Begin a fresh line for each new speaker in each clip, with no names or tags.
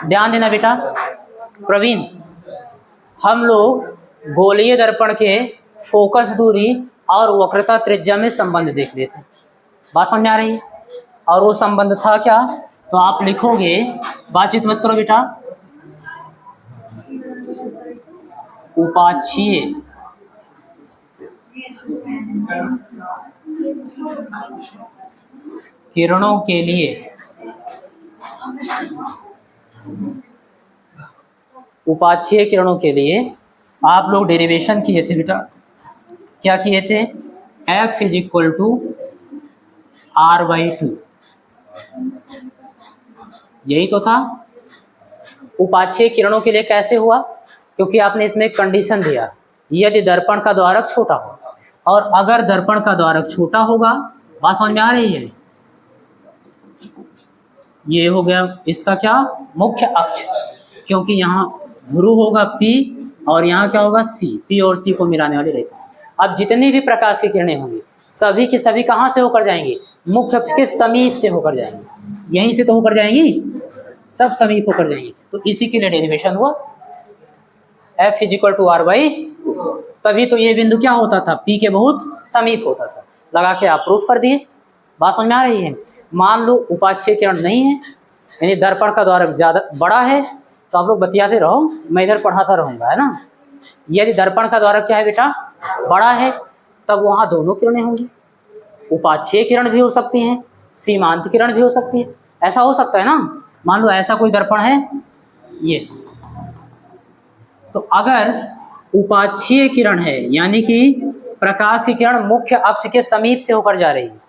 ध्यान देना बेटा। प्रवीण, हम लोग गोलीय दर्पण के फोकस दूरी और वक्रता त्रिज्या में संबंध देख रहे थे। बात समझ आ रही है? और वो संबंध था क्या? तो आप लिखोगे, बातचीत मत करो बेटा, उपाक्षीय किरणों के लिए उपाक्षीय किरणों के लिए आप लोग डेरिवेशन किए थे बेटा। क्या किए थे? F is equal to R/2, यही तो था। उपाक्षीय किरणों के लिए कैसे हुआ? क्योंकि आपने इसमें एक कंडीशन दिया, यदि दर्पण का द्वारक छोटा हो, और अगर दर्पण का द्वारक छोटा होगा, बात समझ में आ रही है? ये हो गया इसका क्या? मुख्य अक्ष, क्योंकि यहाँ ध्रुव होगा P और यहाँ क्या होगा C, P और C को मिलाने वाली रेखा। अब जितनी भी प्रकाश की किरणें होंगी सभी की सभी कहाँ से होकर जाएंगी? मुख्य अक्ष के समीप से होकर जाएंगी, यहीं से तो होकर जाएंगी, सब समीप होकर जाएंगी। तो इसी के लिए डेरिवेशन हुआ F is equal to R/2। तभी तो ये बिंदु क्या होता था? P के बहुत समीप होता था। लगा के आप प्रूफ कर दिए। बात समझ में आ रही है? मान लो उपाक्षीय किरण नहीं है, यानी दर्पण का द्वारक ज़्यादा बड़ा है, तो आप लोग बतियाते रहो, मैं इधर पढ़ाता रहूँगा, है ना। यदि दर्पण का द्वारक क्या है बेटा? बड़ा है, तब वहाँ दोनों किरणें होंगी। उपाक्षीय किरण भी हो सकती हैं, सीमांत किरण भी हो सकती है, ऐसा हो सकता है ना। मान लो ऐसा कोई दर्पण है ये, तो अगर उपाक्षीय किरण है यानी कि प्रकाश की किरण मुख्य अक्ष के समीप से होकर जा रही है,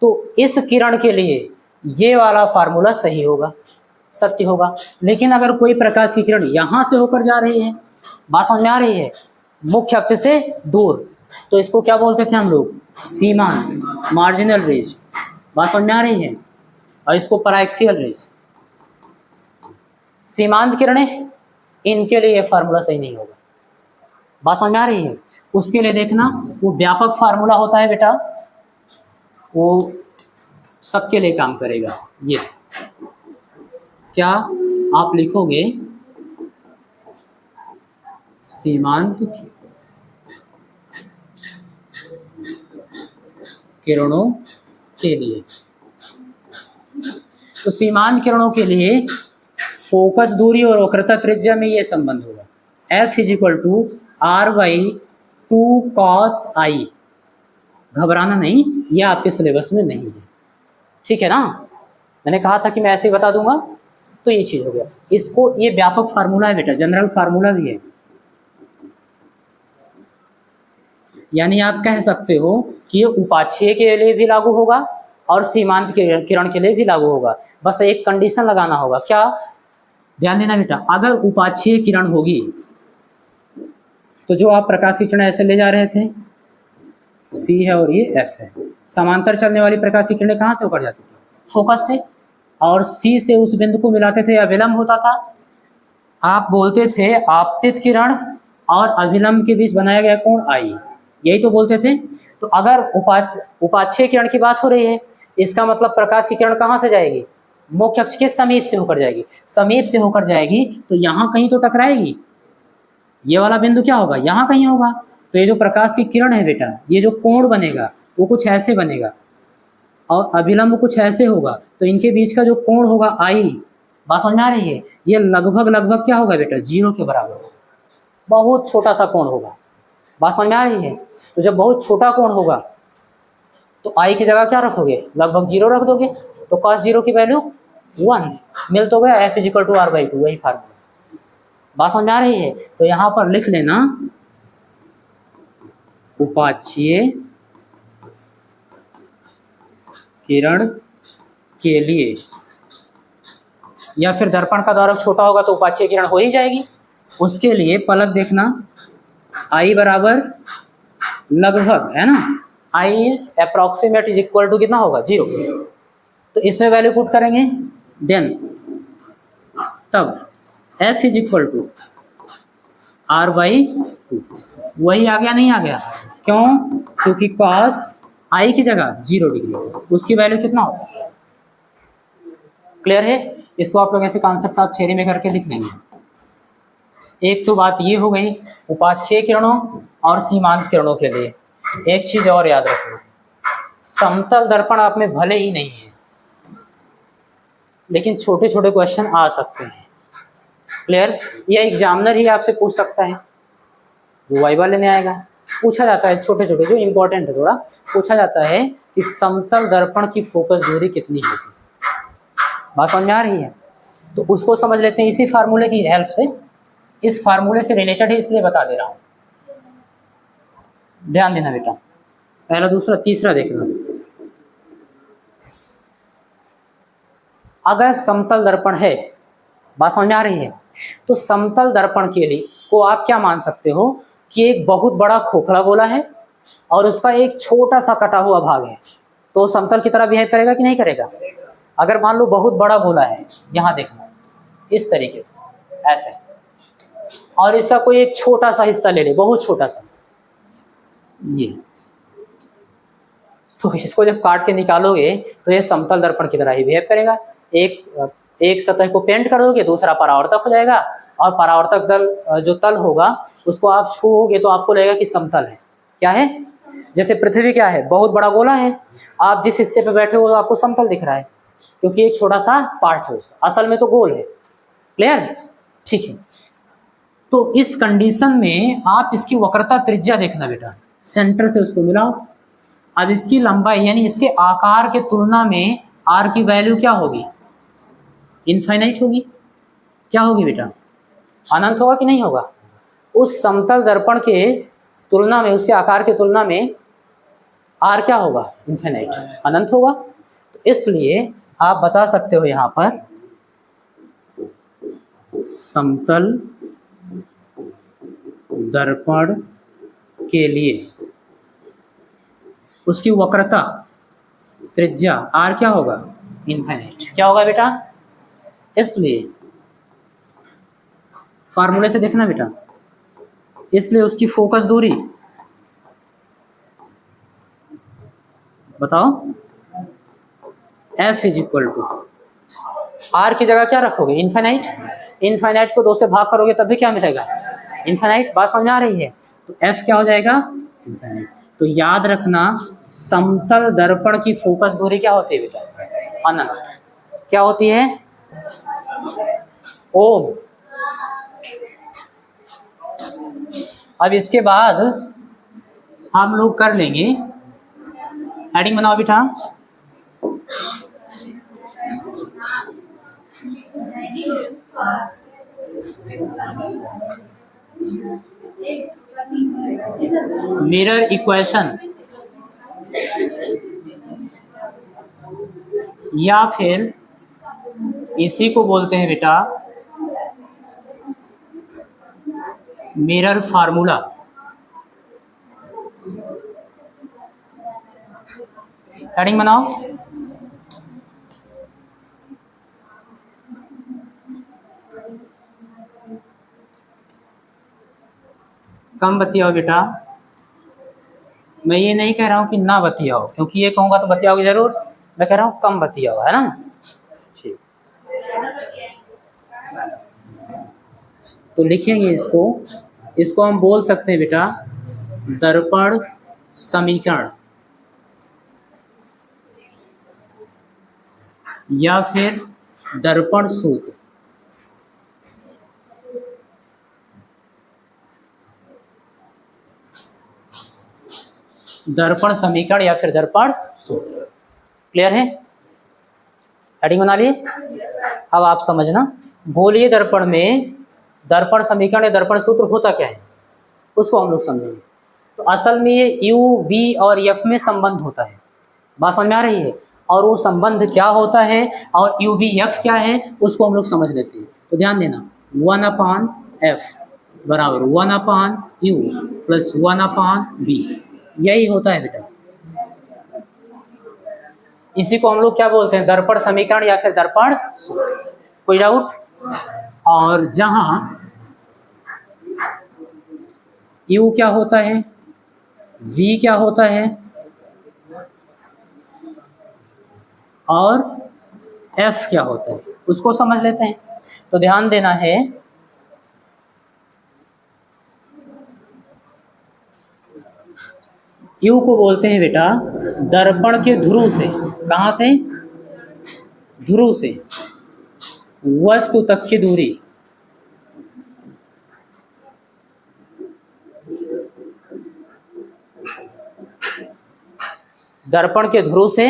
तो इस किरण के लिए ये वाला फार्मूला सही होगा, सत्य होगा। लेकिन अगर कोई प्रकाश की किरण यहाँ से होकर जा रही है, बात समझ में आ रही है, मुख्य अक्ष से दूर, तो इसको क्या बोलते थे हम लोग? सीमांत, मार्जिनल रेज। बात समझ में आ रही है? और इसको पैराक्सियल रेज। सीमांत किरणें, इनके लिए ये फार्मूला सही नहीं होगा। बात समझ में आ रही है? उसके लिए देखना, वो व्यापक फार्मूला होता है बेटा, वो सबके लिए काम करेगा। ये क्या आप लिखोगे? सीमांत किरणों के लिए, तो सीमांत किरणों के लिए फोकस दूरी और वक्रता त्रिज्या में ये संबंध होगा, F is equal to R/2 cos I। घबराना नहीं, ये आपके सिलेबस में नहीं है, ठीक है ना। मैंने कहा था कि मैं ऐसे ही बता दूंगा, तो ये चीज़ हो गया। इसको, ये व्यापक फार्मूला है बेटा, जनरल फार्मूला भी है, यानी आप कह सकते हो कि ये उपाक्षीय के लिए भी लागू होगा और सीमांत किरण के लिए भी लागू होगा। बस एक कंडीशन लगाना होगा, क्या? ध्यान देना बेटा, अगर उपाक्षीय किरण होगी तो जो आप प्रकाश की किरण ऐसे ले जा रहे थे, C है और ये F है, समांतर चलने वाली प्रकाश की किरणें कहाँ से होकर जाती थी? फोकस से, और C से उस बिंदु को मिलाते थे, अभिलंब होता था। आप बोलते थे आपतित किरण और अभिलंब के बीच बनाया गया कोण I, यही तो बोलते थे। तो अगर उपाक्षीय किरण की बात हो रही है, इसका मतलब प्रकाश की किरण कहाँ से जाएगी? मुख्य अक्ष के समीप से होकर जाएगी। समीप से होकर जाएगी तो यहाँ कहीं तो टकराएगी, ये वाला बिंदु क्या होगा? यहाँ कहीं होगा। तो ये जो प्रकाश की किरण है बेटा, ये जो कोण बनेगा वो कुछ ऐसे बनेगा और अभिलंब कुछ ऐसे होगा, तो इनके बीच का जो कोण होगा I, बात समझ में आ रही है? ये लगभग क्या होगा बेटा? 0 के बराबर, बहुत छोटा सा कोण होगा। बात समझ में आ रही है? तो जब बहुत छोटा कोण होगा तो I की जगह क्या रखोगे? लगभग 0 रख दोगे, तो cos 0 की वैल्यू 1, मिल तो गया F is equal to R/2, वही फार्मूला। बात समझ में आ रही है? तो यहाँ पर लिख लेना, उपाक्षीय किरण के लिए, या फिर दर्पण का द्वारक छोटा होगा तो उपाक्षीय किरण हो ही जाएगी। उसके लिए पलक देखना, I बराबर लगभग, है ना, I is approximate is equal to कितना होगा? 0। तो इसमें वैल्यू पुट करेंगे, देन तब F is equal to R/2, वही आ गया, नहीं आ गया? क्यों? क्योंकि cos I की जगह 0 डिग्री, उसकी वैल्यू कितना होगा? क्लियर है? इसको आप लोग ऐसे कॉन्सेप्ट आप थ्योरी में करके लिख लेंगे। एक तो बात ये हो गई उपाक्षीय किरणों और सीमांत किरणों के लिए। एक चीज और याद रखो, समतल दर्पण आप में भले ही नहीं है, लेकिन छोटे छोटे क्वेश्चन आ सकते हैं। क्लियर? या एग्जामिनर ही आपसे पूछ सकता है, जो वाइवा लेने आएगा, पूछा जाता है छोटे छोटे जो इंपॉर्टेंट है, थोड़ा पूछा जाता है कि समतल दर्पण की फोकस दूरी कितनी होगी। बात समझ में आ रही है? तो उसको समझ लेते हैं इसी फार्मूले की हेल्प से। इस फार्मूले से रिलेटेड है इसलिए बता दे रहा हूं, ध्यान देना बेटा। पहला, दूसरा, तीसरा देखना। अगर समतल दर्पण है, बात समझ में आ रही है, तो समतल दर्पण के लिए को आप क्या मान सकते हो कि एक बहुत बड़ा खोखला गोला है और उसका एक छोटा सा कटा हुआ भाग है, तो समतल की तरह बिहेव करेगा कि नहीं करेगा? अगर मान लो बहुत बड़ा गोला है, यहाँ देखना इस तरीके से ऐसे, और इसका कोई एक छोटा सा हिस्सा ले ले, बहुत छोटा सा, ये, तो इसको जब काट के निकालोगे तो ये समतल दर्पण की तरह ही बिहेव करेगा। एक सतह को पेंट कर दोगे, दूसरा परावर्तक हो जाएगा, और परावर्तक दल जो तल होगा उसको आप छूओगे तो आपको लगेगा कि समतल है। क्या है? जैसे पृथ्वी क्या है, बहुत बड़ा गोला है, आप जिस हिस्से पे बैठे हो तो आपको समतल दिख रहा है क्योंकि एक छोटा सा पार्ट है उसका, असल में तो गोल है। क्लियर? ठीक है। तो इस कंडीशन में आप इसकी वक्रता त्रिज्या देखना बेटा, सेंटर से उसको मिलाओ। अब इसकी लंबाई यानी इसके आकार के तुलना में आर की वैल्यू क्या होगी? इनफाइनाइट होगी। क्या होगी बेटा? अनंत होगा कि नहीं होगा? उस समतल दर्पण के तुलना में, उसके आकार के तुलना में आर क्या होगा? इनफाइनाइट, अनंत होगा। तो इसलिए आप बता सकते हो यहाँ पर समतल दर्पण के लिए उसकी वक्रता त्रिज्या आर क्या होगा? इनफाइनाइट। क्या होगा बेटा? इसलिए फार्मूले से देखना बेटा, इसलिए उसकी फोकस दूरी बताओ, F is equal to R की जगह क्या रखोगे? इनफाइनाइट। इनफाइनाइट को 2 से भाग करोगे तब भी क्या मिलेगा? इनफाइनाइट। बात समझ में आ रही है? तो F क्या हो जाएगा? इनफाइनाइट। तो याद रखना समतल दर्पण की फोकस दूरी क्या होती है बेटा? अनंत। क्या होती है? ओम। अब इसके बाद हम लोग कर लेंगे, हेडिंग बनाओ बेटा। मिरर इक्वेशन, या फिर इसी को बोलते हैं बेटा मिरर फार्मूला। हेडिंग बनाओ। कम बतियाओ बेटा, मैं ये नहीं कह रहा हूं कि ना बतियाओ, क्योंकि ये कहूंगा तो बतियाओगे जरूर। मैं कह रहा हूं कम बतियाओ, है ना? ठीक, तो लिखेंगे इसको हम बोल सकते हैं बेटा दर्पण समीकरण, या फिर दर्पण सूत्र। दर्पण समीकरण या फिर दर्पण सूत्र। क्लियर है? हेडिंग बना लिए? अब आप समझना, गोलीय दर्पण में दर्पण समीकरण या दर्पण सूत्र होता क्या है, उसको हम लोग समझेंगे। तो असल में ये U, V और F में संबंध होता है। बात समझ में आ रही है? और वो संबंध क्या होता है और U, V, F क्या है, उसको हम लोग समझ लेते हैं। तो ध्यान देना, 1/F बराबर 1/U प्लस 1/V, यही होता है बेटा। इसी को हम लोग क्या बोलते हैं? दर्पण समीकरण या फिर दर्पण सूत्र। कोई डाउट? और जहां U क्या होता है, V क्या होता है और एफ क्या होता है उसको समझ लेते हैं। तो ध्यान देना है, यू को बोलते हैं बेटा दर्पण के ध्रुव से, कहाँ से, ध्रुव से वस्तु तक की दूरी, दर्पण के ध्रुव से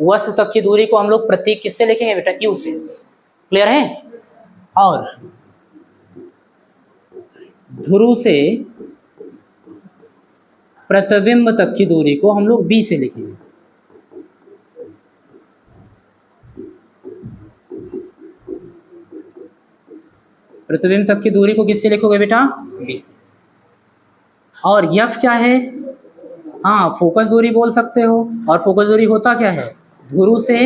वस्तु तक की दूरी को हम लोग प्रतीक किससे लिखेंगे बेटा, यू से। क्लियर है? और ध्रुव से प्रतिबिंब तक की दूरी को हम लोग बी से लिखेंगे। प्रतिबिंब तक की दूरी को किससे लिखोगे बेटा, बी से। और यफ क्या है, हाँ फोकस दूरी बोल सकते हो। और फोकस दूरी होता क्या है, ध्रुव से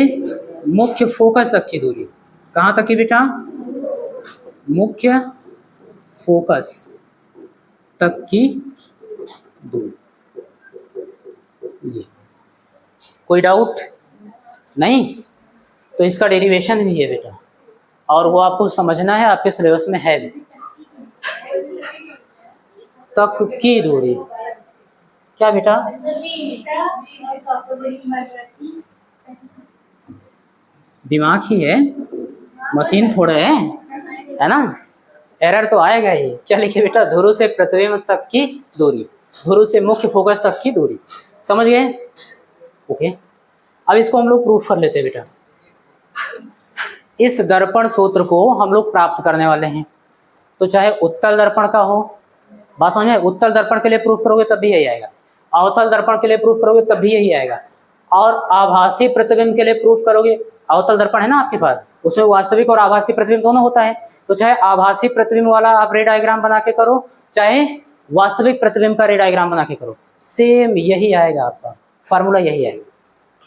मुख्य फोकस तक की दूरी, कहाँ तक की बेटा, मुख्य फोकस तक की दूरी। ये कोई डाउट नहीं? तो इसका डेरिवेशन भी है बेटा, और वो आपको समझना है, आपके सिलेबस में है। तक की दूरी क्या बेटा, दिमाग ही है, मशीन थोड़ा है ना, एरर तो आएगा ही। क्या लिखे बेटा, ध्रुव से प्रतिबिंब तक की दूरी, ध्रुव से मुख्य फोकस तक की दूरी। समझ गए? ओके, अब इसको हम लोग प्रूफ कर लेते हैं बेटा। इस दर्पण सूत्र को हम लोग प्राप्त करने वाले हैं, तो चाहे उत्तल दर्पण का हो, बात समझ में, उत्तल दर्पण के लिए प्रूफ करोगे तब भी यही आएगा, अवतल दर्पण के लिए प्रूफ करोगे तब भी यही आएगा, और आभासी प्रतिबिंब के लिए प्रूफ करोगे, अवतल दर्पण है ना आपके पास, उसमें वास्तविक और आभासी प्रतिबिंब दोनों होता है, तो चाहे आभासी प्रतिबिंब वाला आप रे डायग्राम बना के करो, चाहे वास्तविक प्रतिबिंब का रे डायग्राम बना के करो, सेम यही आएगा, आपका फार्मूला यही आएगा।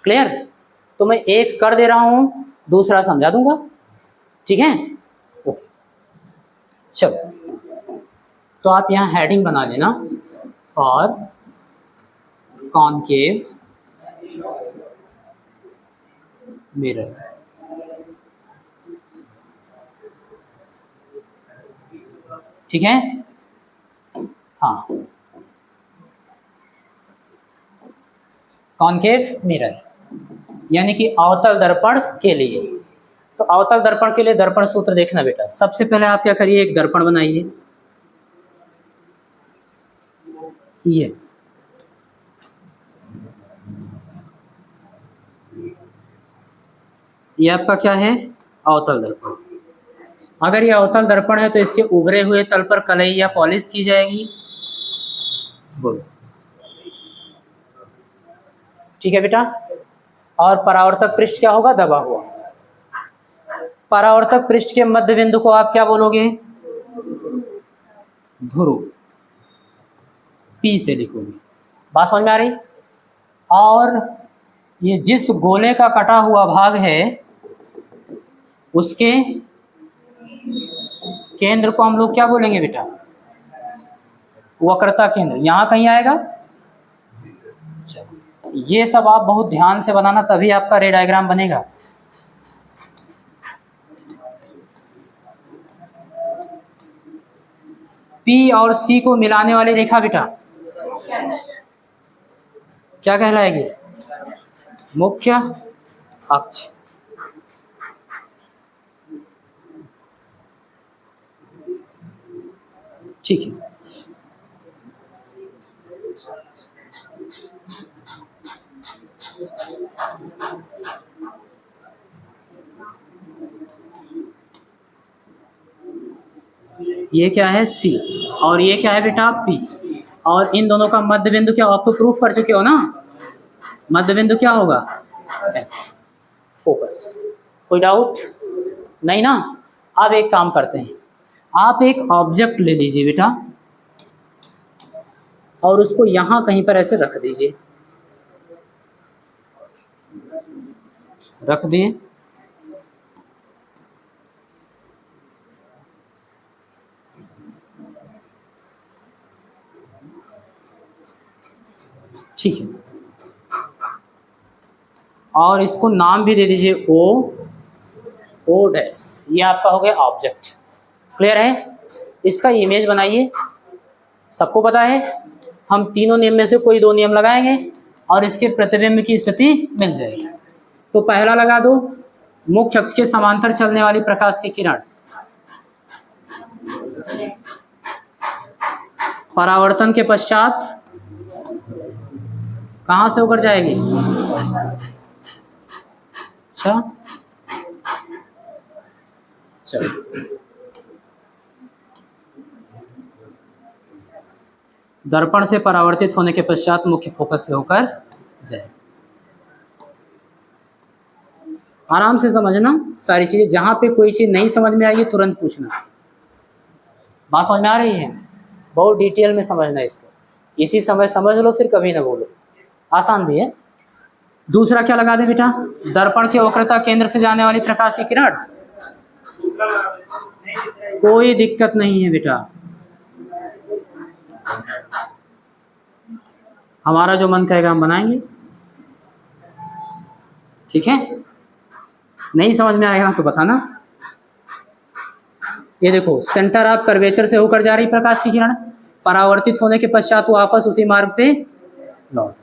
क्लियर? तो मैं एक कर दे रहा हूँ, दूसरा समझा दूंगा, ठीक है? ओके, चलो तो आप यहाँ हेडिंग बना लेना, फॉर कॉनकेव मिरर। ठीक है? हाँ, कॉनकेव मिरर यानी कि अवतल दर्पण के लिए। तो अवतल दर्पण के लिए दर्पण सूत्र देखना बेटा। सबसे पहले आप क्या करिए, एक दर्पण बनाइए, ये आपका क्या है, अवतल दर्पण। अगर ये अवतल दर्पण है तो इसके उभरे हुए तल पर कलई या पॉलिश की जाएगी। बोलो, ठीक है बेटा। और परावर्तक पृष्ठ क्या होगा, दबा हुआ। परावर्तक पृष्ठ के मध्य बिंदु को आप क्या बोलोगे, ध्रुव, पी से लिखोगे। बात समझ में आ रही? और ये जिस गोले का कटा हुआ भाग है उसके केंद्र को हम लोग क्या बोलेंगे बेटा, वक्रता केंद्र, यहां कहीं आएगा। ये सब आप बहुत ध्यान से बनाना, तभी आपका रे डायग्राम बनेगा। पी और सी को मिलाने वाली रेखा बेटा क्या कहलाएगी, मुख्य अक्ष। ठीक है, ये क्या है सी और ये क्या है बेटा पी, और इन दोनों का मध्य बिंदु क्या, आप तो प्रूफ कर चुके हो ना, मध्य बिंदु क्या होगा, एफ, फोकस। कोई डाउट नहीं ना? अब एक काम करते हैं, आप एक ऑब्जेक्ट ले लीजिए बेटा और उसको यहां कहीं पर ऐसे रख दीजिए, रख दिए। ठीक है, और इसको नाम भी दे दीजिए ओ ओ डैश, ये आपका हो गया ऑब्जेक्ट। क्लियर है? इसका इमेज बनाइए। सबको पता है हम तीनों नियम में से कोई दो नियम लगाएंगे और इसके प्रतिबिंब की स्थिति मिल जाएगी। तो पहला लगा दो, मुख्य अक्ष के समांतर चलने वाली प्रकाश की किरण परावर्तन के पश्चात कहां से होकर जाएगी? अच्छा चलो, दर्पण से परावर्तित होने के पश्चात मुख्य फोकस से होकर जाए। आराम से समझना सारी चीजें, जहां पे कोई चीज नहीं समझ में आएगी तुरंत पूछना। बात समझ में आ रही है? बहुत डिटेल में समझना इसको, इसी समय समझ लो फिर कभी ना बोलो, आसान भी है। दूसरा क्या लगा दे बेटा? दर्पण के वक्रता केंद्र से जाने वाली प्रकाश की किरण, कोई दिक्कत नहीं है बेटा, हमारा जो मन कहेगा हम बनाएंगे, ठीक है? नहीं समझ में आएगा तो बताना। ये देखो, सेंटर ऑफ कर्वेचर से होकर जा रही प्रकाश की किरण परावर्तित होने के पश्चात वो वापस उसी मार्ग पे लौट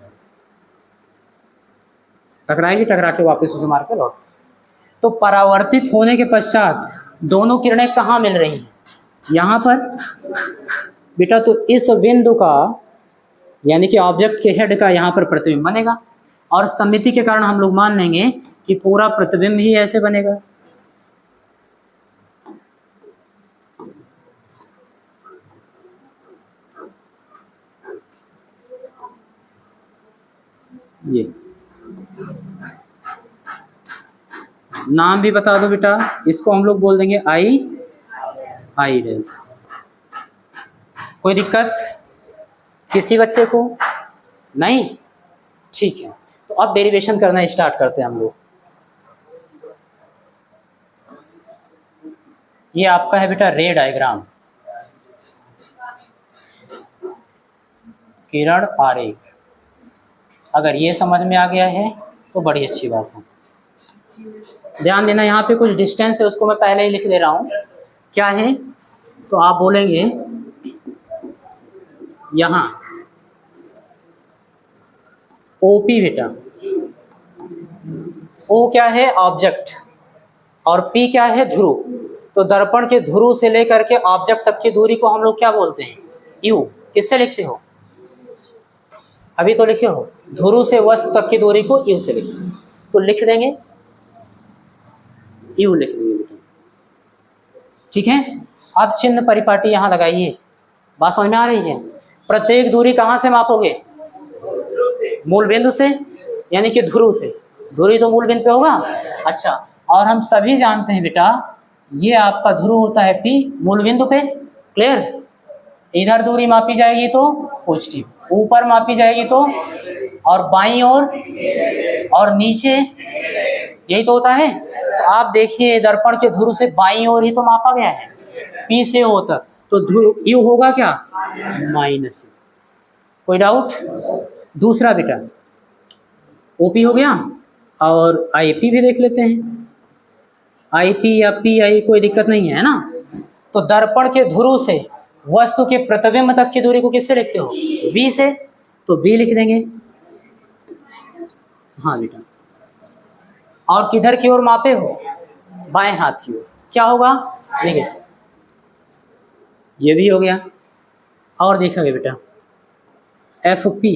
टकराएगी, टकरा के वापस उसी मार्ग पे लौट। तो परावर्तित होने के पश्चात दोनों किरणें कहाँ मिल रही हैं? यहाँ पर बेटा। तो इस बिंदु का यानी कि ऑब्जेक्ट के हेड का यहाँ पर प्रतिबिंब बनेगा और सममिति के कारण हम लोग मान लेंगे कि पूरा प्रतिबिंब ही ऐसे बनेगा। ये नाम भी बता दो बेटा, इसको हम लोग बोल देंगे आई रेस। कोई दिक्कत किसी बच्चे को नहीं? ठीक है, तो अब डेरिवेशन करना स्टार्ट करते हैं हम लोग। ये आपका है बेटा रे डायग्राम, किरण आरेख। अगर ये समझ में आ गया है तो बड़ी अच्छी बात है। ध्यान देना, यहाँ पे कुछ डिस्टेंस है उसको मैं पहले ही लिख दे रहा हूँ। क्या है? तो आप बोलेंगे यहाँ ओपी बेटा, ओ क्या है? ऑब्जेक्ट, और पी क्या है? ध्रुव। तो दर्पण के ध्रुव से लेकर के ऑब्जेक्ट तक की दूरी को हम लोग क्या बोलते हैं? यू। किससे लिखते हो? अभी तो लिखे हो, ध्रुव से वस्तु तक की दूरी को यू से लिखते। तो लिख देंगे यू, लिख देंगे बेटा, ठीक है? अब चिन्ह परिपाटी यहाँ लगाइए। बात समझ में आ रही है? प्रत्येक दूरी कहाँ से मापोगे? मूल बिंदु से, यानी कि ध्रुव से। दूरी तो मूल बिंदु पे होगा। अच्छा, और हम सभी जानते हैं बेटा ये आपका ध्रुव होता है पी मूल बिंदु पे। क्लियर? इधर दूरी मापी जाएगी तो पॉजिटिव, ऊपर मापी जाएगी तो, और बाईं और नीचे, यही तो होता है। तो आप देखिए दर्पण के ध्रुव से बाईं ओर ही तो मापा गया है, पी से ओ तक। तो ध्रुव यू होगा क्या? माइनस। कोई डाउट? दूसरा बेटा ओपी हो गया, और आईपी भी देख लेते हैं। आईपी या पी आई कोई दिक्कत नहीं है ना। तो दर्पण के ध्रुव से वस्तु के प्रतिबिंब तक की दूरी को किससे लिखते हो? वी से। तो वी लिख देंगे। हाँ बेटा, और किधर की ओर मापे हो? बाएं हाथ की ओर। क्या होगा? देखिए ये भी हो गया। और देखेंगे बेटा एफ पी,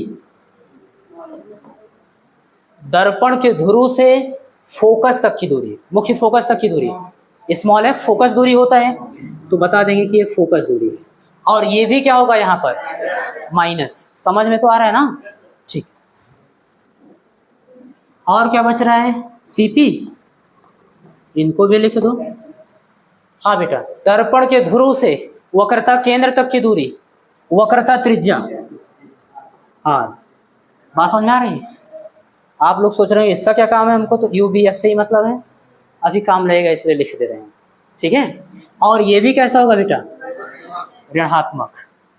दर्पण के ध्रुव से फोकस तक की दूरी, मुख्य फोकस तक की दूरी, स्मॉल एफ फोकस दूरी होता है। तो बता देंगे कि ये फोकस दूरी है। और ये भी क्या होगा यहाँ पर? माइनस। समझ में तो आ रहा है ना? ठीक। और क्या बच रहा है? सीपी, इनको भी लिख दो। हाँ बेटा, दर्पण के ध्रुव से वक्रता केंद्र तक की दूरी, वक्रता त्रिज्या आर। बात समझ में आ रही है? आप लोग सोच रहे हैं इसका क्या काम है हमको, तो यू बी एफ से ही मतलब है, अभी काम लगेगा इसलिए लिख दे रहे हैं, ठीक है? और ये भी कैसा होगा बेटा? ऋणात्मक।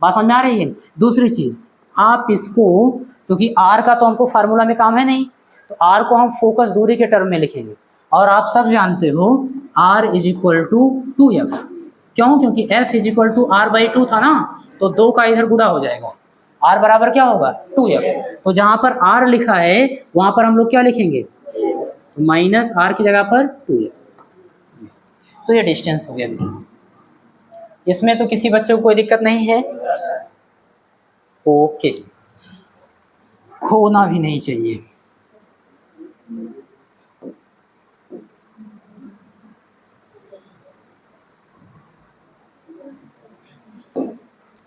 बात समझ में आ रही है? दूसरी चीज आप इसको, क्योंकि आर का तो हमको फार्मूला में काम है नहीं, तो आर को हम फोकस दूरी के टर्म में लिखेंगे और आप सब जानते हो r is equal to 2f। क्यों? क्योंकि f is equal to r/2 था ना, तो 2 का इधर गुणा हो जाएगा, r बराबर क्या होगा 2f। तो जहां पर r लिखा है वहां पर हम लोग क्या लिखेंगे, माइनस r की जगह पर 2f। तो ये डिस्टेंस हो गया बेटा। इसमें तो किसी बच्चे को कोई दिक्कत नहीं है। ओके, खोना भी नहीं चाहिए।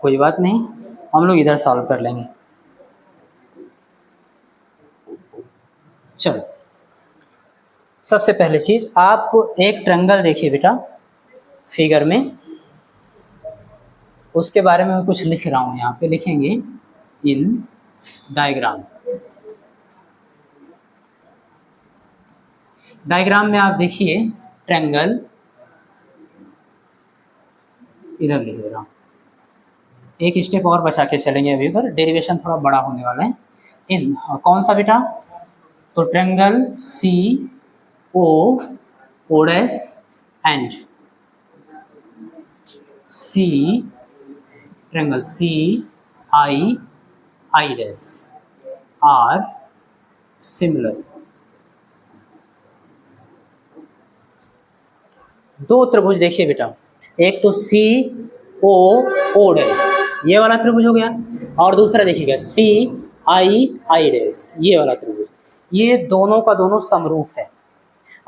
कोई बात नहीं, हम लोग इधर सॉल्व कर लेंगे। चलो, सबसे पहले चीज आप एक ट्रायंगल देखिए बेटा फिगर में, उसके बारे में मैं कुछ लिख रहा हूं, यहाँ पे लिखेंगे इन डायग्राम। डायग्राम में आप देखिए ट्रायंगल, इधर लिख दे रहा हूँ, एक स्टेप और बचा के चलेंगे अभी, पर डेरिवेशन थोड़ा बड़ा होने वाला है। इन कौन सा बेटा, तो triangle C O ODs and C, triangle C I I Ds are similar. दो त्रिभुज देखिए बेटा, एक तो सी ओ ओ डैश, ये वाला त्रिभुज हो गया, और दूसरा देखिएगा सी आई आई डैश, ये वाला त्रिभुज। ये दोनों का दोनों समरूप है।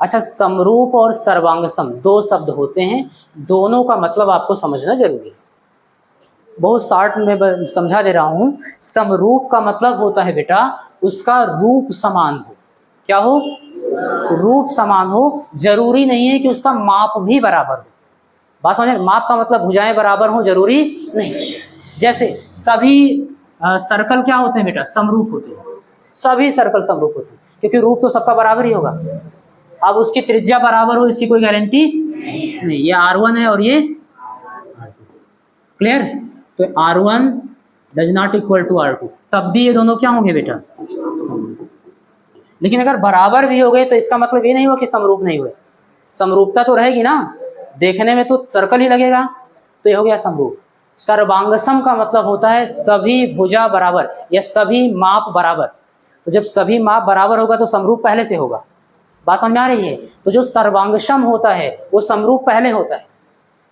अच्छा, समरूप और सर्वांगसम दो शब्द होते हैं, दोनों का मतलब आपको समझना जरूरी है। बहुत शॉर्ट में समझा दे रहा हूँ। समरूप का मतलब होता है बेटा उसका रूप समान हो। क्या हो? रूप समान हो। जरूरी नहीं है कि उसका माप भी बराबर हो। बात समझे? माप का मतलब भुजाएं बराबर हो, जरूरी नहीं। जैसे सभी सर्कल क्या होते हैं बेटा, समरूप होते हैं। सभी सर्कल समरूप होते हैं क्योंकि रूप तो सबका बराबर ही होगा। अब उसकी त्रिज्या बराबर हो इसकी कोई गारंटी नहीं। ये R1 है और ये क्लियर। तो R1 does not equal to R2, तब भी ये दोनों क्या होंगे बेटा, लेकिन अगर बराबर भी हो गए तो इसका मतलब ये नहीं हुआ कि समरूप नहीं हुए। समरूपता तो रहेगी ना, देखने में तो सर्कल ही लगेगा, तो ये हो गया समरूप। सर्वांगसम का मतलब होता है सभी भुजा बराबर या सभी माप बराबर। तो जब सभी माप बराबर होगा तो समरूप पहले से होगा। बात समझ आ रही है? तो जो सर्वांगसम होता है वो समरूप पहले होता है,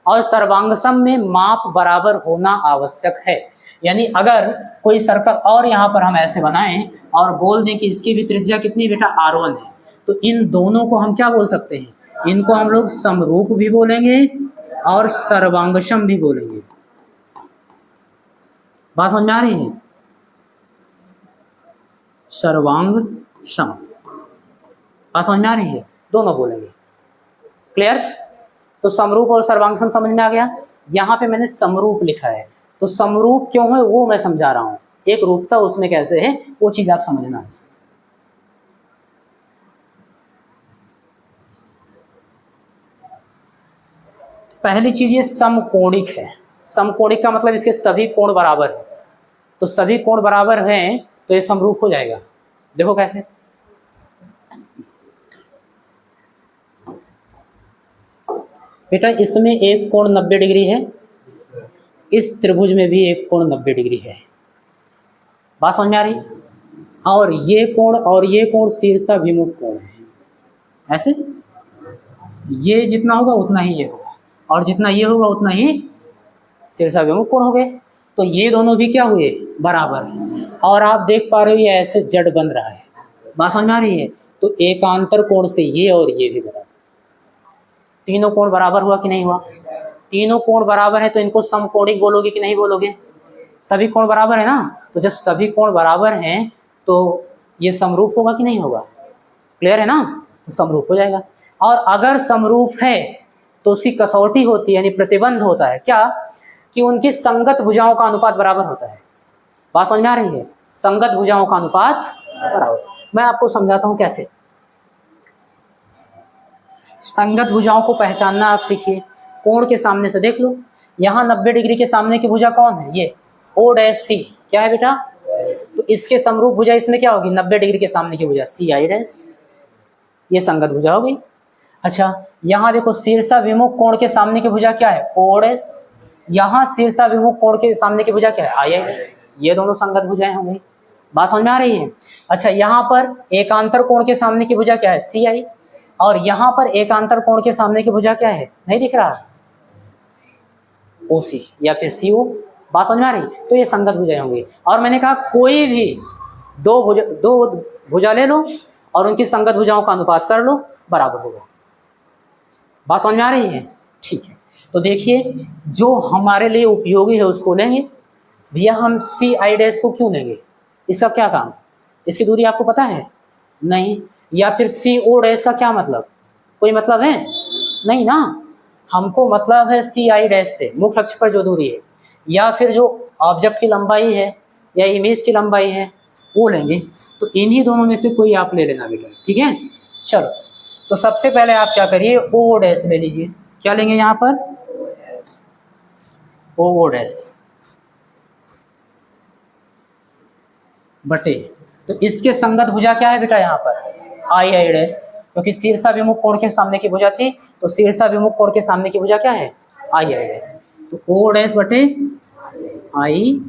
और सर्वांगसम में माप बराबर होना आवश्यक है। यानी अगर कोई सर्कल और यहाँ पर हम ऐसे बनाएं और बोल दें कि इसकी भी त्रिज्या कितनी बेटा R1 है, तो इन दोनों को हम क्या बोल सकते हैं, इनको हम लोग समरूप भी बोलेंगे और सर्वांगसम भी बोलेंगे। बात समझ में आ रही है? सर्वांगसम, बात समझ में आ रही है? दोनों बोलेंगे। क्लियर? तो समरूप और सर्वांगसम समझ में आ गया। यहाँ पे मैंने समरूप लिखा है, तो समरूप क्यों है वो मैं समझा रहा हूँ। एक रूपता उसमें कैसे है वो चीज आप समझना। पहली चीज ये समकोणिक है। समकोणिक का मतलब इसके सभी कोण बराबर है, तो सभी कोण बराबर हैं तो ये समरूप हो जाएगा। देखो कैसे, बेटा इसमें एक कोण 90 डिग्री है, इस त्रिभुज में भी एक कोण 90 डिग्री है। बात समझ में आ रही? और ये कोण शीर्षाभिमुख कोण है। ऐसे ये जितना होगा उतना ही ये होगा, और जितना ये होगा उतना ही शीर्षाभिमुख कोण हो गए। तो ये दोनों भी क्या हुए, बराबर। और आप देख पा रहे हो ये ऐसे जड़ बन रहा है। बात समझ में आ रही है? तो एकांतर कोण से ये और ये भी बराबर। तीनों कोण बराबर हुआ कि नहीं हुआ? तीनों कोण बराबर है तो इनको समकोणिक बोलोगे कि नहीं बोलोगे? सभी कोण बराबर है ना, तो जब सभी कोण बराबर हैं तो ये समरूप होगा कि नहीं होगा? क्लियर है ना? तो समरूप हो जाएगा। और अगर समरूप है तो उसकी कसौटी होती है, यानी प्रतिबंध होता है क्या, कि उनकी संगत भुजाओं का अनुपात बराबर होता है। बात समझ में आ रही है? संगत भुजाओं का अनुपात बराबर। मैं आपको समझाता हूं कैसे। संगत भुजाओं को पहचानना आप सीखिए। कोण के सामने से देख लो, यहाँ 90 डिग्री के सामने की भुजा कौन है? ये O डैश सी। क्या है बेटा? तो इसके समरूप भुजा इसमें क्या होगी? 90 डिग्री के सामने की भुजा सी आई डैश, ये संगत भुजा हो गई। अच्छा यहाँ देखो शीर्षा विमुख कोण के सामने की भुजा क्या है, OS। यहाँ शीर्षा विमुख कोण के सामने की भुजा क्या है, IIS। ये दोनों संगत भुजाएं हो गई, बात समझ में आ रही है। अच्छा यहाँ पर एकांतर कोण के सामने की भुजा क्या है, CI, और यहाँ पर एकांतर कोण के सामने की भुजा क्या है, नहीं दिख रहा, OC या फिर CO। बात समझ में आ रही, तो ये संगत भुजाएं होंगी। और मैंने कहा कोई भी दो भुजा ले लो और उनकी संगत भुजाओं का अनुपात कर लो, बराबर होगा। बात समझ में आ रही है, ठीक है। तो देखिए जो हमारे लिए उपयोगी है उसको लेंगे। भैया हम CI' को क्यों लेंगे, इसका क्या काम, इसकी दूरी आपको पता है, नहीं। या फिर CO' का क्या मतलब, कोई मतलब है नहीं ना, हमको मतलब है CI' से, मुख्य अक्ष पर जो दूरी है, या फिर जो ऑब्जेक्ट की लंबाई है या इमेज की लंबाई है वो लेंगे। तो इन्हीं दोनों में से कोई आप ले लेना बेटा, ठीक है। चलो तो सबसे पहले आप क्या करिए, OO' ले लीजिए। क्या लेंगे यहाँ पर, OO' बटे, तो इसके संगत भुजा क्या है बेटा यहाँ पर, II', क्योंकि शीर्षा विमुख कोण के सामने की भुजा थी, तो शीर्षा विमुख कोण के सामने की भुजा क्या है, II'। तो OO' बटे I'।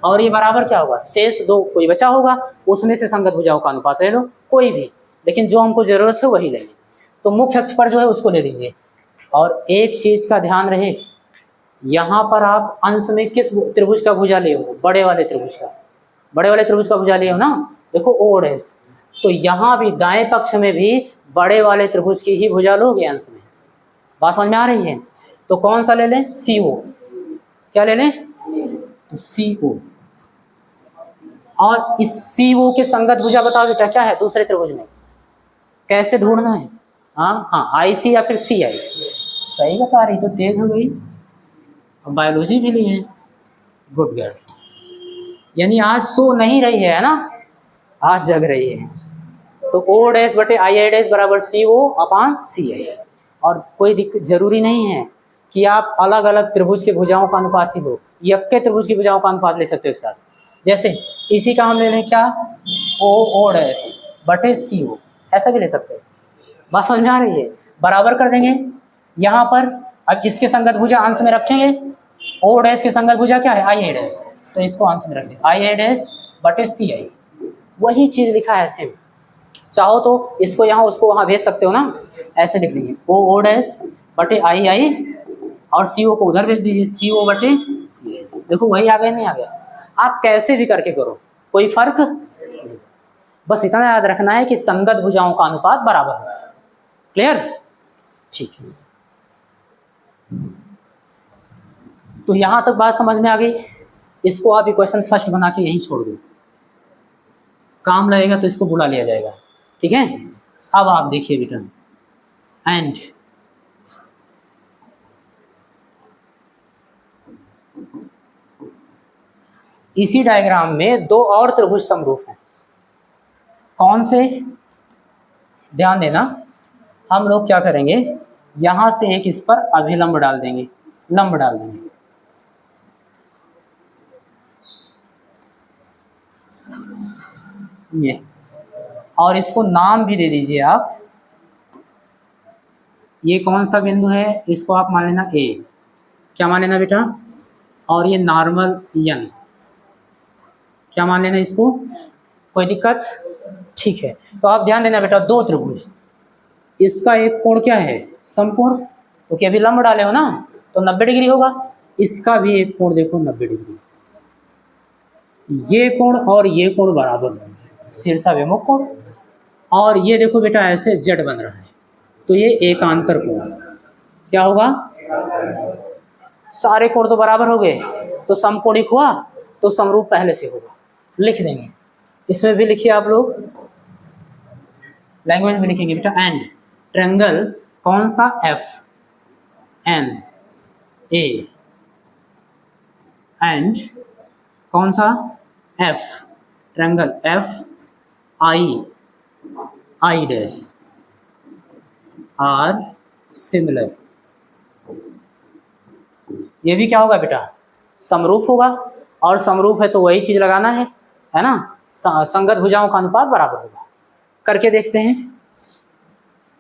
और ये बराबर क्या होगा, शेष दो कोई बचा होगा उसमें से संगत भुजाओं का अनुपात ले लो कोई भी, लेकिन जो हमको जरूरत है वही लेंगे। तो मुख्य अक्ष पर जो है उसको ले लीजिए। और एक चीज का ध्यान रहे, यहाँ पर आप अंश में किस त्रिभुज का भुजा ले हो, बड़े वाले त्रिभुज का, बड़े वाले त्रिभुज का भुजा ले हो ना, देखो OO'। तो यहाँ भी दाएं पक्ष में भी बड़े वाले त्रिभुज की ही भुजा लोगे अंश में। बात समझ में आ रही है। तो कौन सा ले लें, CO। क्या ले लें, तो CO। और इस CO के संगत भुजा बताओ बेटा क्या है दूसरे त्रिभुज में, कैसे ढूंढना है, हाँ IC या फिर CI। सही बता रही, तो तेज हो गई, बायोलॉजी भी ली है, गुड गर्ल। यानी आज सो नहीं रही है ना, आज जग रही है। तो OO' बटे II' बराबर CO/CI। और कोई जरूरी नहीं है कि आप अलग अलग त्रिभुज के भुजाओं का अनुपात ही लो, यक्के त्रिभुज की भुजाओं का अनुपात ले सकते हो एक साथ। जैसे इसी का हम ले लें क्या, OO' बटे CO, ऐसा भी ले सकते हैं। बात समझ में आ रही है, बराबर कर देंगे यहाँ पर। अब इसके संगत भुजा अंश में रखेंगे, OO' के संगत भुजा क्या है, II', तो इसको अंश में रख दें, II' बटे CI। वही चीज लिखा है सेम, चाहो तो इसको यहाँ उसको वहाँ भेज सकते हो ना, ऐसे लिख लेंगे OO' बटे II और CO को उधर भेज दीजिए, CO बटे CI। देखो वही आ गया, नहीं आ गया, आप कैसे भी करके करो कोई फर्क नहीं, बस इतना याद रखना है कि संगत भुजाओं का अनुपात बराबर है। क्लियर, ठीक है। तो यहां तक बात समझ में आ गई। इसको आप इक्वेशन फर्स्ट बना के यहीं छोड़ दो, काम लगेगा तो इसको बुला लिया जाएगा, ठीक है। अब आप देखिए बेटा, एंड इसी डायग्राम में दो और त्रिभुज समरूप हैं। कौन से, ध्यान देना, हम लोग क्या करेंगे, यहां से एक इस पर अभिलंब डाल देंगे, लंब डाल देंगे। ये, और इसको नाम भी दे दीजिए आप। ये कौन सा बिंदु है, इसको आप मान लेना A, क्या मान लेना बेटा, और ये नॉर्मल N, क्या मान लेना इसको, कोई दिक्कत, ठीक है। तो आप ध्यान देना बेटा, दो त्रिभुज, इसका एक कोण क्या है, समकोण, क्योंकि अभी लंब डाले हो ना, तो 90 डिग्री होगा। इसका भी एक कोण देखो 90 डिग्री, ये कोण और ये कोण बराबर है, शीर्षा विमुख कोण। और ये देखो बेटा ऐसे जेड बन रहा है, तो ये एकांतर कोण क्या होगा, सारे कोण तो बराबर हो गए, तो समकोणिक हुआ, तो समरूप पहले से होगा, लिख देंगे। इसमें भी लिखिए आप लोग, लैंग्वेज में लिखेंगे बेटा, एंड ट्रायंगल कौन सा, FNA, एंड कौन सा, F, triangle FI are similar. ये भी क्या होगा बेटा, समरूप होगा, और समरूप है तो वही चीज लगाना है ना, संगत भुजाओं का अनुपात बराबर होगा। करके देखते हैं,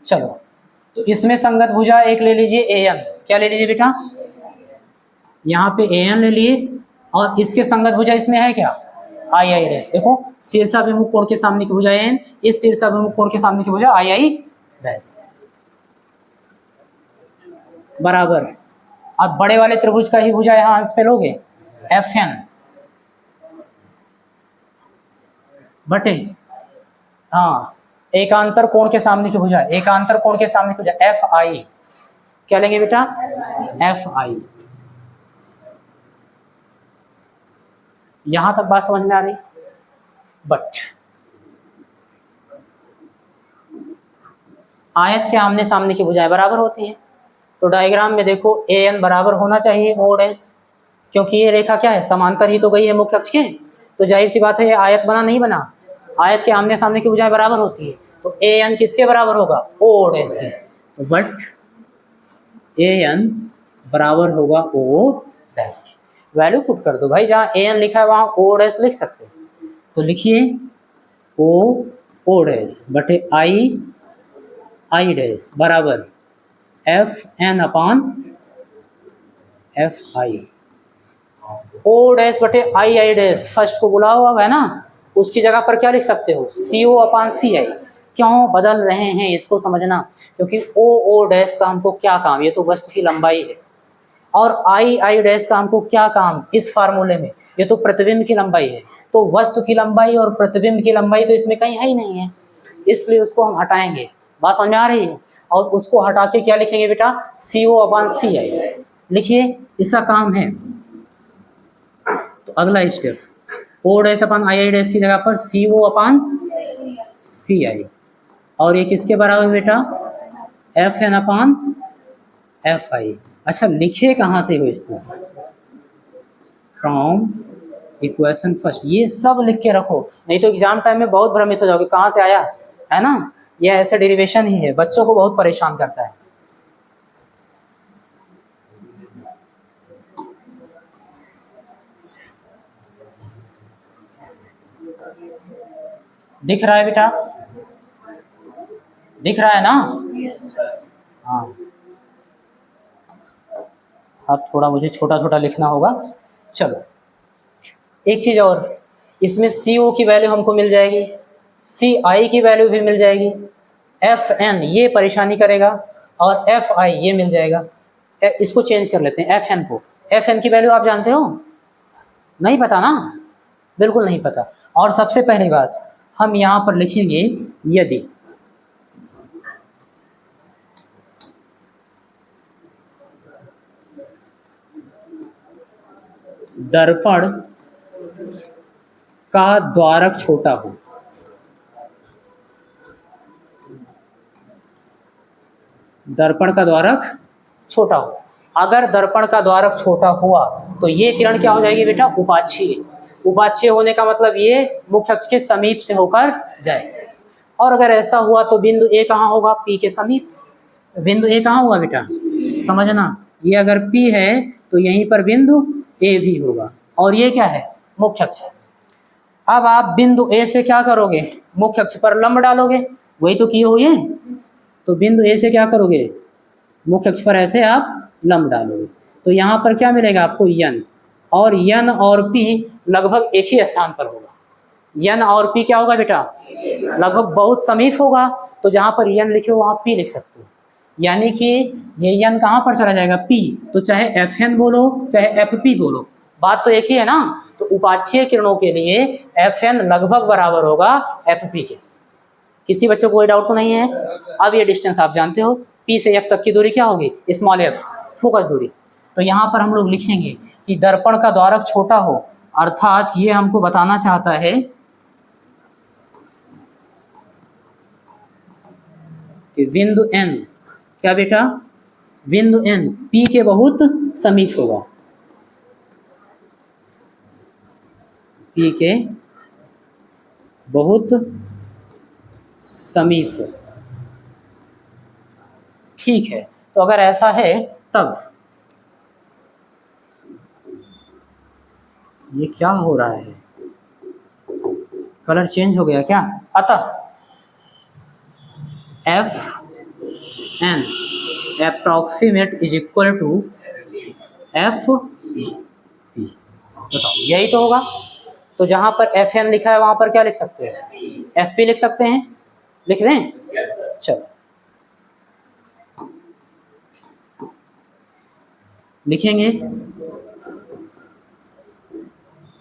चलो, तो इसमें संगत भुजा एक ले लीजिए ए एन, क्या ले लीजिए बेटा, यहाँ पे ए एन ले लिए, और इसके संगत भुजा इसमें है क्या, आई आई डैश। देखो शीर्षाभिमुख कोण के सामने की भुजा एन, इस शीर्षाभिमुख कोण के सामने की भुजा आई आई डैश बराबर। अब बड़े वाले त्रिभुज का ही भुजा यहाँ अंश पे लोगे, एफ एन बटे, हाँ, एकांतर कोण के सामने की भुजा, एकांतर कोण के सामने की भुजा एफ आई, क्या लेंगे बेटा, एफ आई। यहां तक बात समझ में आ रही। बट आयत के आमने सामने की भुजाएं बराबर होती हैं, तो डायग्राम में देखो ए एन बराबर होना चाहिए ओ डैश, क्योंकि ये रेखा क्या है, समांतर ही तो गई है मुख्य अक्ष के, तो जाहिर सी बात है ये आयत बना नहीं बना, आयत के आमने सामने की भुजाएं बराबर होती है, तो ए एन किसके बराबर होगा, ओ डैश के। तो बट ए एन बराबर होगा ओ डैश के। वैल्यू पुट कर दो भाई, जहाँ ए एन लिखा है वहाँ ओ डैश लिख सकते हो, तो लिखिए ओ डैश बटे आई आई डैश बराबर F N upon F I. O dash बटे आई आई डैश फर्स्ट को बुला हुआ है ना, उसकी जगह पर क्या लिख सकते हो, सी ओ अपान सी आई। क्यों बदल रहे हैं इसको समझना, क्योंकि ओ डैश का हमको क्या काम, ये तो वस्तु की लंबाई है, और आई आई डैश का हमको क्या काम इस फार्मूले में, ये तो प्रतिबिंब की लंबाई है, तो वस्तु की लंबाई और प्रतिबिंब की लंबाई तो इसमें कहीं है ही नहीं है, इसलिए उसको हम हटाएंगे। बात समझ में आ रही है, और उसको हटा के क्या लिखेंगे बेटा, सी ओ अपान सी आई लिखिए, इसका काम है। तो अगला step O dash upon I I dash की जगह पर सी ओ अपान सी आई, और ये किसके बराबर बेटा, F N upon F I. अच्छा लिखे कहाँ से हो इसको, फ्रॉम इक्वेशन फर्स्ट, ये सब लिख के रखो, नहीं तो एग्जाम टाइम में बहुत भ्रमित हो जाओगे कहाँ से आया है ना, यह ऐसे डेरिवेशन ही है, बच्चों को बहुत परेशान करता है। दिख रहा है बेटा, दिख रहा है ना, हाँ, अब थोड़ा मुझे छोटा छोटा लिखना होगा। चलो एक चीज और, इसमें सी ओ की वैल्यू हमको मिल जाएगी, सी आई की वैल्यू भी मिल जाएगी, एफ एन ये परेशानी करेगा, और एफ आई ये मिल जाएगा। इसको चेंज कर लेते हैं, एफ एन को, एफ एन की वैल्यू आप जानते हो, नहीं पता ना, बिल्कुल नहीं पता। और सबसे पहली बात हम यहाँ पर लिखेंगे, यदि दर्पण का द्वारक छोटा हो, दर्पण का द्वारक छोटा हो, अगर दर्पण का द्वारक छोटा हुआ तो ये किरण क्या हो जाएगी बेटा, उपाक्षीय। उपाक्षीय होने का मतलब ये मुख्य अक्ष के समीप से होकर जाए, और अगर ऐसा हुआ तो बिंदु ए कहाँ होगा, पी के समीप। बिंदु ए कहाँ होगा बेटा, समझना, ये अगर पी है तो यहीं पर बिंदु ए भी होगा, और ये क्या है, मुख्य अक्ष। अब आप बिंदु ए से क्या करोगे, मुख्य अक्ष पर लंब डालोगे, वही तो किए हुए, तो बिंदु ए से क्या करोगे, मुख्य अक्ष पर ऐसे आप लंब डालोगे, तो यहाँ पर क्या मिलेगा आपको, यन, और यन और पी लगभग एक ही स्थान पर होगा। यन और पी क्या होगा बेटा, लगभग बहुत समीप होगा, तो जहाँ पर यन लिखे हो वहाँ पी लिख सकते हो, यानी कि ये यन कहाँ पर चला जाएगा, पी, तो चाहे एफ एन बोलो चाहे एफ पी बोलो, बात तो एक ही है ना। तो उपाक्षीय किरणों के लिए एफ एन लगभग बराबर होगा एफ पी के। किसी बच्चे को कोई डाउट तो नहीं है। अब ये डिस्टेंस आप जानते हो, पी से एफ तक की दूरी क्या होगी, स्मॉल एफ, फोकस दूरी। तो यहाँ पर हम लोग लिखेंगे कि दर्पण का द्वारक छोटा हो, अर्थात ये हमको बताना चाहता है कि बिंदु एन क्या बेटा, बिंदु एन पी के बहुत समीप होगा, पी के बहुत समीप हो, ठीक है। तो अगर ऐसा है तब ये क्या हो रहा है, कलर चेंज हो गया क्या, अतः F N approximate is equal to F P. बताओ यही तो होगा। तो जहां पर एफ एन लिखा है वहां पर क्या लिख सकते हैं, एफ पी लिख सकते हैं। लिख दें? चलो लिखेंगे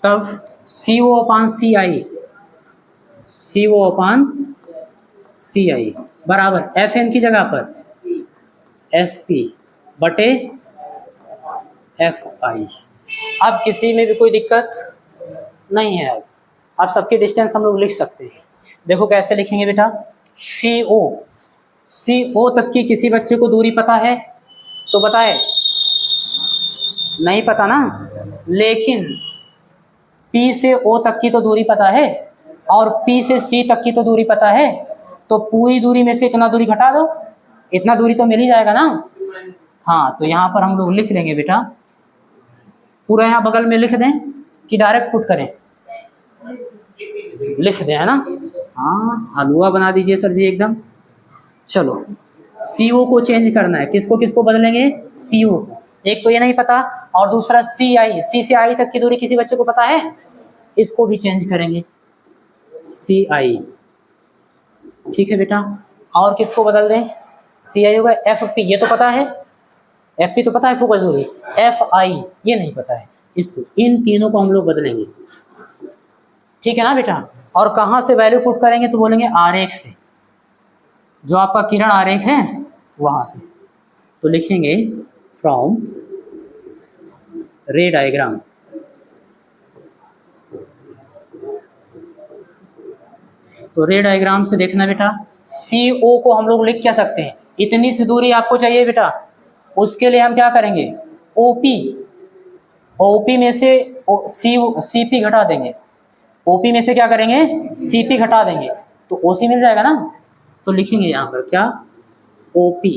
तब सी ओ अपान सी आई, सी ओ अपान सी आई बराबर एफ एन की जगह पर एफ पी बटे एफ आई। अब किसी में भी कोई दिक्कत नहीं है। अब सबकी डिस्टेंस हम लोग लिख सकते हैं। देखो कैसे लिखेंगे बेटा, सी ओ तक की किसी बच्चे को दूरी पता है तो बताए, नहीं पता ना, लेकिन P से O तक की तो दूरी पता है और P से C तक की तो दूरी पता है। तो पूरी दूरी में से इतना दूरी घटा दो, इतना दूरी तो मिल ही जाएगा ना। हाँ तो यहाँ पर हम लोग लिख देंगे बेटा, पूरा यहाँ बगल में लिख दें कि डायरेक्ट पुट करें, लिख दें है ना। हाँ हलवा बना दीजिए सर जी एकदम। चलो CO को चेंज करना है, किसको किसको बदलेंगे, CO को। एक तो ये नहीं पता और दूसरा CI, C से I तक की दूरी किसी बच्चे को पता है, इसको भी चेंज करेंगे CI। ठीक है बेटा, और किसको बदल दें, CI होगा FP, ये तो पता है, FP तो पता है फोकस दूरी, FI ये नहीं पता है, इसको इन तीनों को हम लोग बदलेंगे। ठीक है ना बेटा। और कहाँ से वैल्यू पुट करेंगे तो बोलेंगे आरेख से, जो आपका किरण आरेख है वहां से। तो लिखेंगे फ्रॉम रे डायग्राम, तो रे डायग्राम से देखना बेटा, CO को हम लोग लिख क्या सकते हैं, इतनी सी दूरी आपको चाहिए बेटा, उसके लिए हम क्या करेंगे, OP में से CP घटा देंगे, OP में से क्या करेंगे, CP घटा देंगे तो OC मिल जाएगा ना। तो लिखेंगे यहाँ पर क्या, OP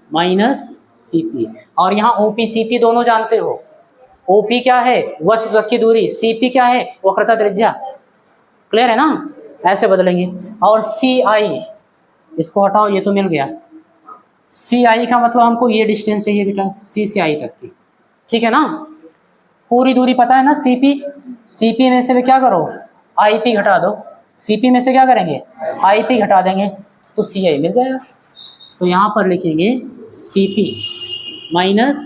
माइनस CP, और यहाँ OP CP दोनों जानते हो, OP क्या है वस्तु तक की दूरी, CP क्या है वक्रता त्रिज्या, क्लियर है ना। ऐसे बदलेंगे। और CI इसको हटाओ, ये तो मिल गया, CI का मतलब हमको ये डिस्टेंस चाहिए बेटा C से I तक की। ठीक है ना, पूरी दूरी पता है ना CP में से भी क्या करो IP घटा दो, CP में से क्या करेंगे IP घटा देंगे तो CI मिल जाएगा। तो यहाँ पर लिखेंगे CP माइनस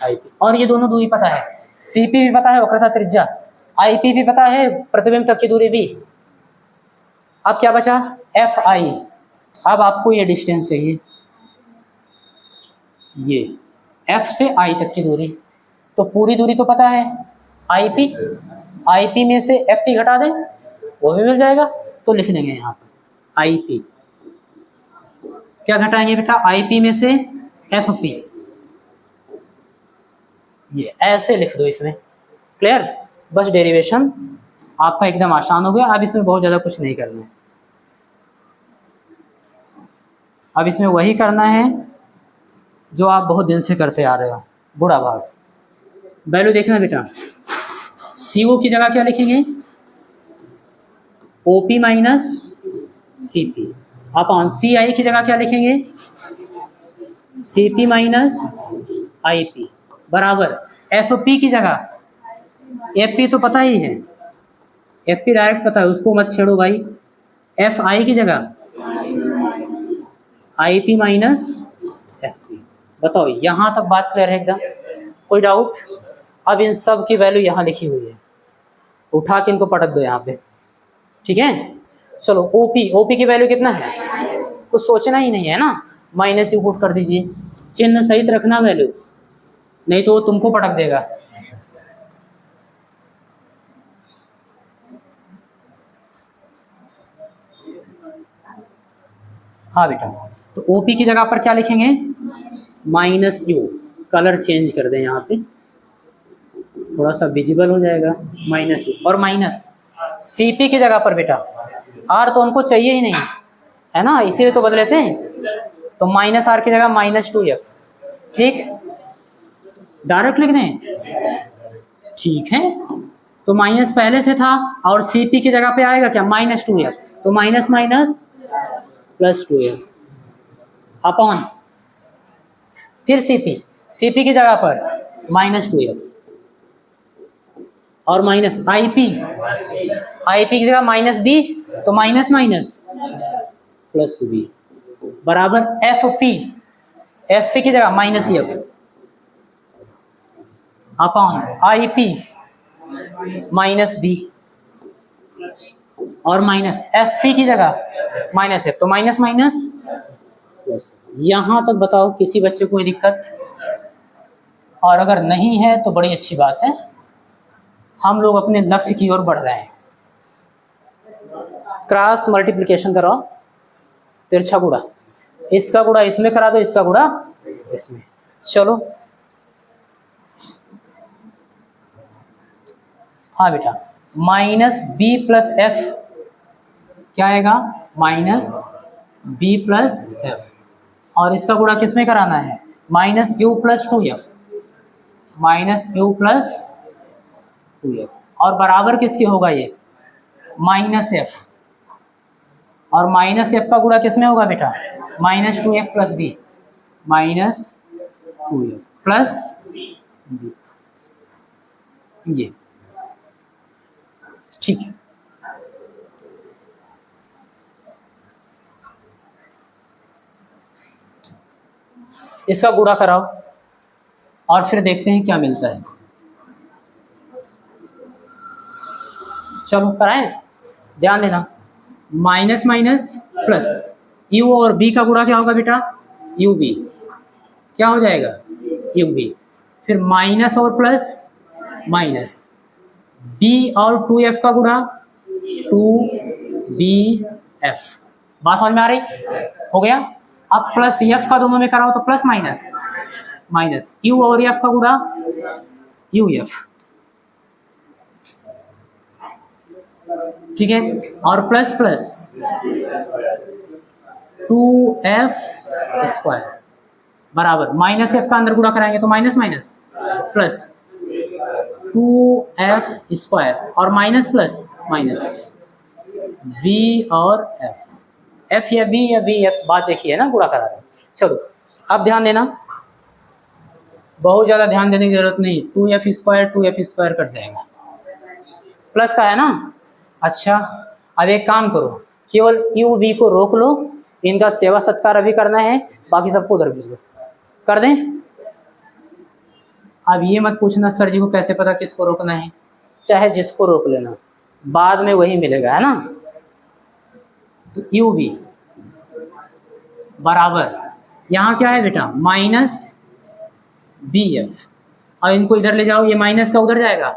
IP, और ये दोनों दूरी पता है, CP भी पता है वक्रता त्रिज्या, IP भी पता है प्रतिबिंब तक की दूरी भी। अब क्या बचा FI, अब आपको ये डिस्टेंस चाहिए, ये F से I तक की दूरी, तो पूरी दूरी तो पता है IP में से FP घटा दें वो भी मिल जाएगा। तो लिख देंगे यहाँ पर IP, क्या घटाएंगे बेटा IP में से FP, ये ऐसे लिख दो इसमें, क्लियर। बस डेरिवेशन आपका एकदम आसान हो गया। अब इसमें बहुत ज़्यादा कुछ नहीं करना है, अब इसमें वही करना है जो आप बहुत दिन से करते आ रहे हो, बुरा भाग। वैल्यू देखना बेटा, CO की जगह क्या लिखेंगे, OP minus CP, upon CI की जगह क्या लिखेंगे, CP माइनस IP बराबर FP की जगह, FP तो पता ही है, FP डायरेक्ट पता है उसको मत छेड़ो भाई, FI की जगह IP माइनस FP। बताओ यहाँ तक बात क्लियर है एकदम, कोई डाउट। अब इन सब की वैल्यू यहाँ लिखी हुई है, उठा के इनको पटक दो यहाँ पे। ठीक है चलो OP की वैल्यू कितना है, कुछ सोचना ही नहीं है ना, माइनस ही पुट कर दीजिए, चिन्ह सहित रखना वैल्यू, नहीं तो वो तुमको पटक देगा। हाँ बेटा, तो OP की जगह पर क्या लिखेंगे माइनस U, कलर चेंज कर दें यहाँ पे थोड़ा सा विजिबल हो जाएगा, माइनस U, और माइनस CP की जगह पर बेटा R तो हमको चाहिए ही नहीं है ना, इसीलिए तो बदले थे, तो माइनस R की जगह माइनस 2F। ठीक, डायरेक्ट लिख दें, ठीक है। तो माइनस पहले से था और CP की जगह पे आएगा क्या माइनस 2F, तो minus minus plus 2F upon फिर CP की जगह पर -2F और माइनस IP की जगह -B तो माइनस माइनस प्लस B बराबर FP की जगह -F अपॉन IP -B और माइनस FP की जगह -F तो माइनस माइनस प्लस। यहां तक बताओ किसी बच्चे को कोई दिक्कत? और अगर नहीं है तो बड़ी अच्छी बात है, हम लोग अपने लक्ष्य की ओर बढ़ रहे हैं। क्रॉस मल्टीप्लिकेशन कराओ, तिरछा गुणा, इसका गुणा इसमें करा दो, इसका गुणा इसमें। चलो हाँ बेटा, -B + F क्या आएगा? -B + F और इसका गुणा किसमें कराना है? -U + 2F और बराबर किसके होगा ये? -F और -F का गुणा किसमें होगा बेटा? -2F + B -2F + B ये ठीक है। इसका गुणा कराओ और फिर देखते हैं क्या मिलता है। चलो कराएं, ध्यान देना। माइनस माइनस प्लस, U और B का गुणा क्या होगा बेटा? UB क्या हो जाएगा? UB। फिर माइनस और प्लस माइनस, B और 2F का गुणा 2BF। बात समझ में आ रही? हो गया। अब प्लस F का दोनों में कराओ तो प्लस माइनस माइनस, U और F का गुणा UF, ठीक है। और प्लस प्लस 2F² बराबर -F का अंदर गुणा कराएंगे तो माइनस माइनस प्लस 2F² और माइनस प्लस माइनस V और F या B या BF, बात देखिए ना, गुणा करा रहे हैं। चलो अब ध्यान देना, बहुत ज़्यादा ध्यान देने की जरूरत नहीं। 2F² कट जाएगा, प्लस का है ना। अच्छा अब एक काम करो, केवल UB को रोक लो, इनका सेवा सत्कार अभी करना है, बाकी सबको उधर भेज दो, कर दें। अब ये मत पूछना सर जी को कैसे पता किसको रोकना है, चाहे जिसको रोक लेना, बाद में वही मिलेगा, है ना। तो UB बराबर यहाँ क्या है बेटा? -BF और इनको इधर ले जाओ, ये माइनस का उधर जाएगा,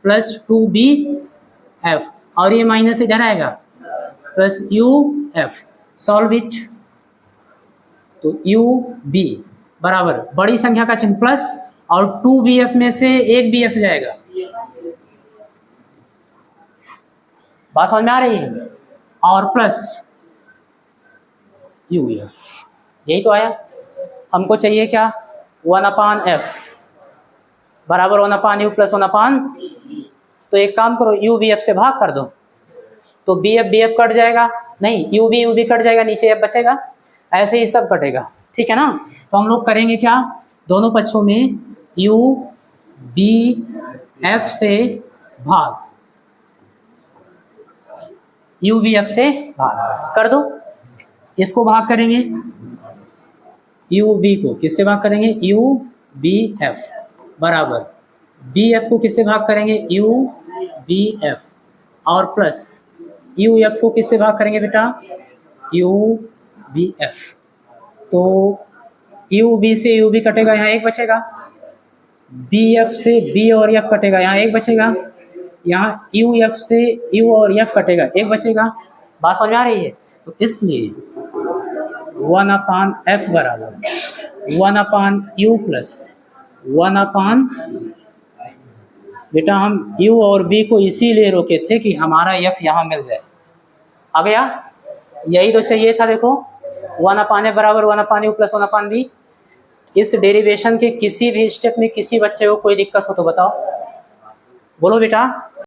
प्लस 2BF और ये माइनस इधर आएगा, प्लस UF। Solve it. तो UB बराबर बड़ी संख्या का चिन्ह प्लस और 2BF में से एक BF जाएगा। बात समझ में आ रही है? और प्लस UF, यही तो आया। हमको चाहिए क्या? 1/F बराबर 1/U + 1/। तो एक काम करो, UBF से भाग कर दो तो BF कट जाएगा, नहीं UB कट जाएगा, नीचे F बचेगा, ऐसे ही सब कटेगा, ठीक है ना। तो हम लोग करेंगे क्या? दोनों पक्षों में UBF से भाग, UBF से भाग कर दो। इसको भाग करेंगे, UB को किससे भाग करेंगे? UBF बराबर BF को किससे भाग करेंगे? UBF और प्लस UF को किससे भाग करेंगे बेटा? UBF। तो UB से UB कटेगा, यहाँ एक बचेगा, BF से B और F कटेगा, यहाँ एक बचेगा, यहाँ UF से U और F कटेगा, एक बचेगा। बात समझ में आ रही है? तो इसलिए 1/F बराबर 1/U + 1/। बेटा हम U और B को इसीलिए रोके थे कि हमारा F यहाँ मिल जाए। आ गया? यही तो चाहिए था। देखो 1/F बराबर 1/U + 1/B। इस डेरिवेशन के किसी भी स्टेप में किसी बच्चे को कोई दिक्कत हो तो बताओ, बोलो बेटा।